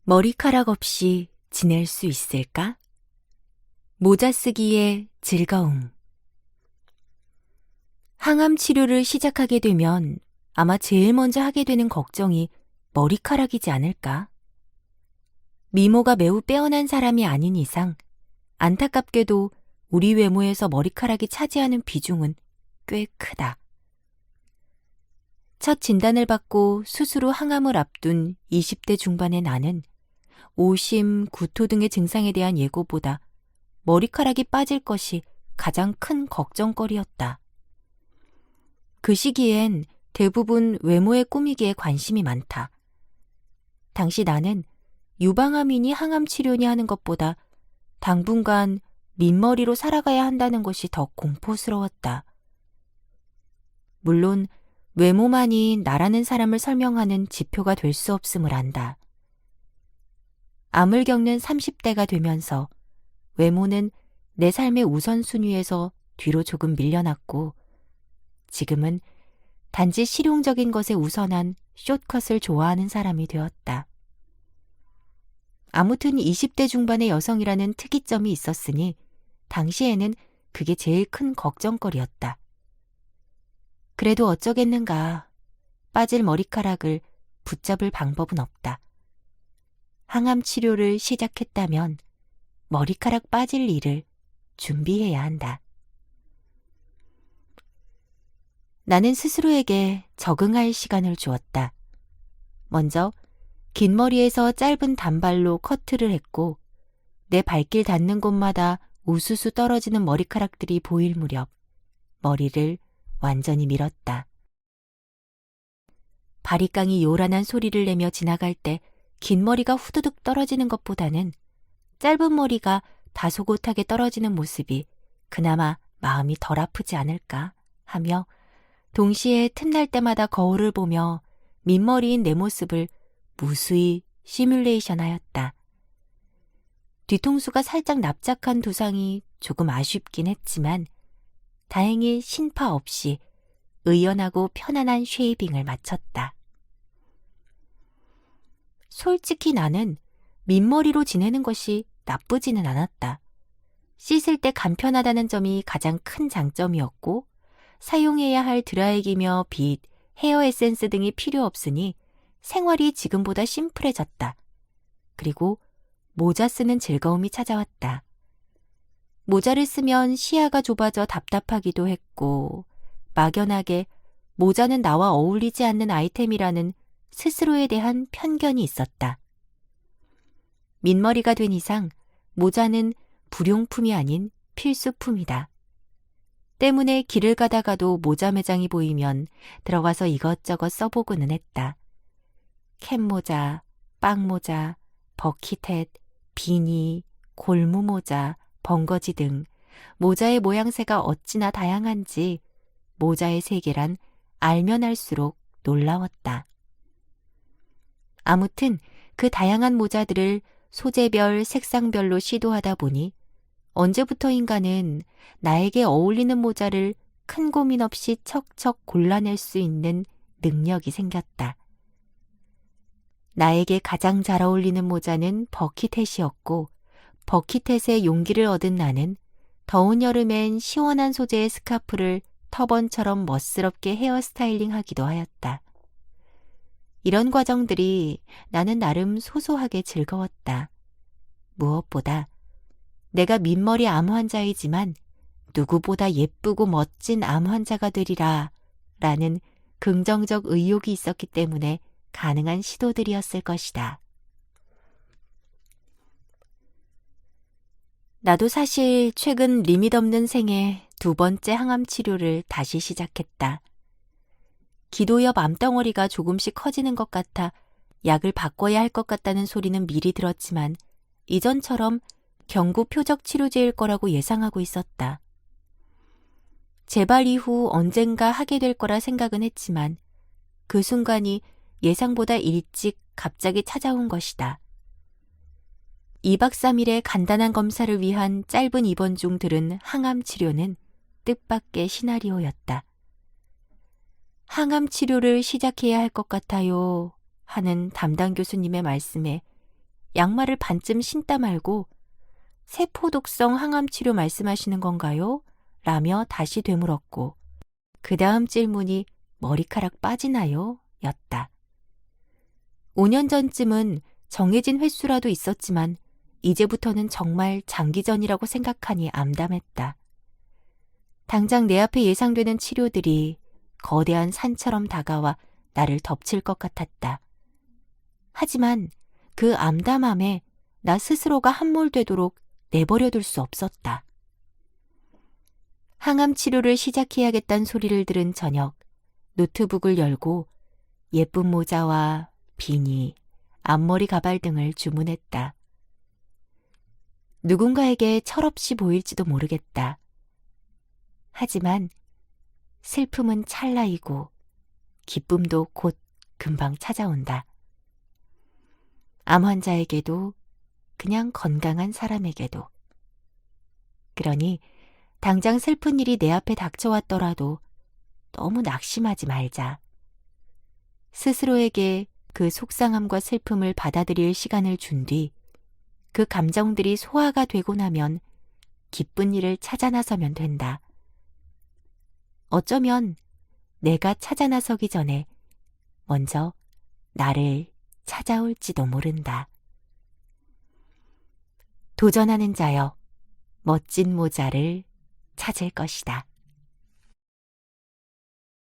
머리카락 없이 지낼 수 있을까? 모자 쓰기의 즐거움. 항암 치료를 시작하게 되면 아마 제일 먼저 하게 되는 걱정이 머리카락이지 않을까? 미모가 매우 빼어난 사람이 아닌 이상 안타깝게도 우리 외모에서 머리카락이 차지하는 비중은 꽤 크다. 첫 진단을 받고 수술 후 항암을 앞둔 20대 중반의 나는 오심, 구토 등의 증상에 대한 예고보다 머리카락이 빠질 것이 가장 큰 걱정거리였다. 그 시기엔 대부분 외모의 꾸미기에 관심이 많다. 당시 나는 유방암이니 항암 치료니 하는 것보다 당분간 민머리로 살아가야 한다는 것이 더 공포스러웠다. 물론 외모만이 나라는 사람을 설명하는 지표가 될 수 없음을 안다. 암을 겪는 30대가 되면서 외모는 내 삶의 우선순위에서 뒤로 조금 밀려났고 지금은 단지 실용적인 것에 우선한 숏컷을 좋아하는 사람이 되었다. 아무튼 20대 중반의 여성이라는 특이점이 있었으니 당시에는 그게 제일 큰 걱정거리였다. 그래도 어쩌겠는가. 빠질 머리카락을 붙잡을 방법은 없다. 항암 치료를 시작했다면 머리카락 빠질 일을 준비해야 한다. 나는 스스로에게 적응할 시간을 주었다. 먼저 긴 머리에서 짧은 단발로 커트를 했고 내 발길 닿는 곳마다 우수수 떨어지는 머리카락들이 보일 무렵 머리를 완전히 밀었다. 바리깡이 요란한 소리를 내며 지나갈 때 긴 머리가 후두둑 떨어지는 것보다는 짧은 머리가 다소곳하게 떨어지는 모습이 그나마 마음이 덜 아프지 않을까 하며 동시에 틈날 때마다 거울을 보며 민머리인 내 모습을 무수히 시뮬레이션하였다. 뒤통수가 살짝 납작한 두상이 조금 아쉽긴 했지만 다행히 신파 없이 의연하고 편안한 쉐이빙을 마쳤다. 솔직히 나는 민머리로 지내는 것이 나쁘지는 않았다. 씻을 때 간편하다는 점이 가장 큰 장점이었고 사용해야 할 드라이기며 빗, 헤어 에센스 등이 필요 없으니 생활이 지금보다 심플해졌다. 그리고 모자 쓰는 즐거움이 찾아왔다. 모자를 쓰면 시야가 좁아져 답답하기도 했고 막연하게 모자는 나와 어울리지 않는 아이템이라는 스스로에 대한 편견이 있었다. 민머리가 된 이상 모자는 불용품이 아닌 필수품이다. 때문에 길을 가다가도 모자 매장이 보이면 들어가서 이것저것 써보고는 했다. 캡모자, 빵모자, 버킷햇, 비니, 골무모자, 벙거지 등 모자의 모양새가 어찌나 다양한지 모자의 세계란 알면 알수록 놀라웠다. 아무튼 그 다양한 모자들을 소재별, 색상별로 시도하다 보니 언제부터인가는 나에게 어울리는 모자를 큰 고민 없이 척척 골라낼 수 있는 능력이 생겼다. 나에게 가장 잘 어울리는 모자는 버킷햇이었고 버킷햇의 용기를 얻은 나는 더운 여름엔 시원한 소재의 스카프를 터번처럼 멋스럽게 헤어스타일링 하기도 하였다. 이런 과정들이 나는 나름 소소하게 즐거웠다. 무엇보다 내가 민머리 암 환자이지만 누구보다 예쁘고 멋진 암 환자가 되리라 라는 긍정적 의욕이 있었기 때문에 가능한 시도들이었을 것이다. 나도 사실 최근 리밋 없는 생에 2번째 항암 치료를 다시 시작했다. 기도 옆 암덩어리가 조금씩 커지는 것 같아 약을 바꿔야 할 것 같다는 소리는 미리 들었지만 이전처럼 경구 표적 치료제일 거라고 예상하고 있었다. 재발 이후 언젠가 하게 될 거라 생각은 했지만 그 순간이 예상보다 일찍 갑자기 찾아온 것이다. 2박 3일의 간단한 검사를 위한 짧은 입원 중 들은 항암 치료는 뜻밖의 시나리오였다. 항암 치료를 시작해야 할 것 같아요 하는 담당 교수님의 말씀에 양말을 반쯤 신다 말고 세포독성 항암 치료 말씀하시는 건가요? 라며 다시 되물었고 그 다음 질문이 머리카락 빠지나요? 였다. 5년 전쯤은 정해진 횟수라도 있었지만 이제부터는 정말 장기전이라고 생각하니 암담했다. 당장 내 앞에 예상되는 치료들이 거대한 산처럼 다가와 나를 덮칠 것 같았다. 하지만 그 암담함에 나 스스로가 함몰되도록 내버려둘 수 없었다. 항암 치료를 시작해야겠다는 소리를 들은 저녁, 노트북을 열고 예쁜 모자와 비니, 앞머리 가발 등을 주문했다. 누군가에게 철없이 보일지도 모르겠다. 하지만 슬픔은 찰나이고 기쁨도 곧 금방 찾아온다. 암 환자에게도 그냥 건강한 사람에게도. 그러니 당장 슬픈 일이 내 앞에 닥쳐왔더라도 너무 낙심하지 말자. 스스로에게 그 속상함과 슬픔을 받아들일 시간을 준 뒤 그 감정들이 소화가 되고 나면 기쁜 일을 찾아 나서면 된다. 어쩌면 내가 찾아 나서기 전에 먼저 나를 찾아올지도 모른다. 도전하는 자여, 멋진 모자를 찾을 것이다.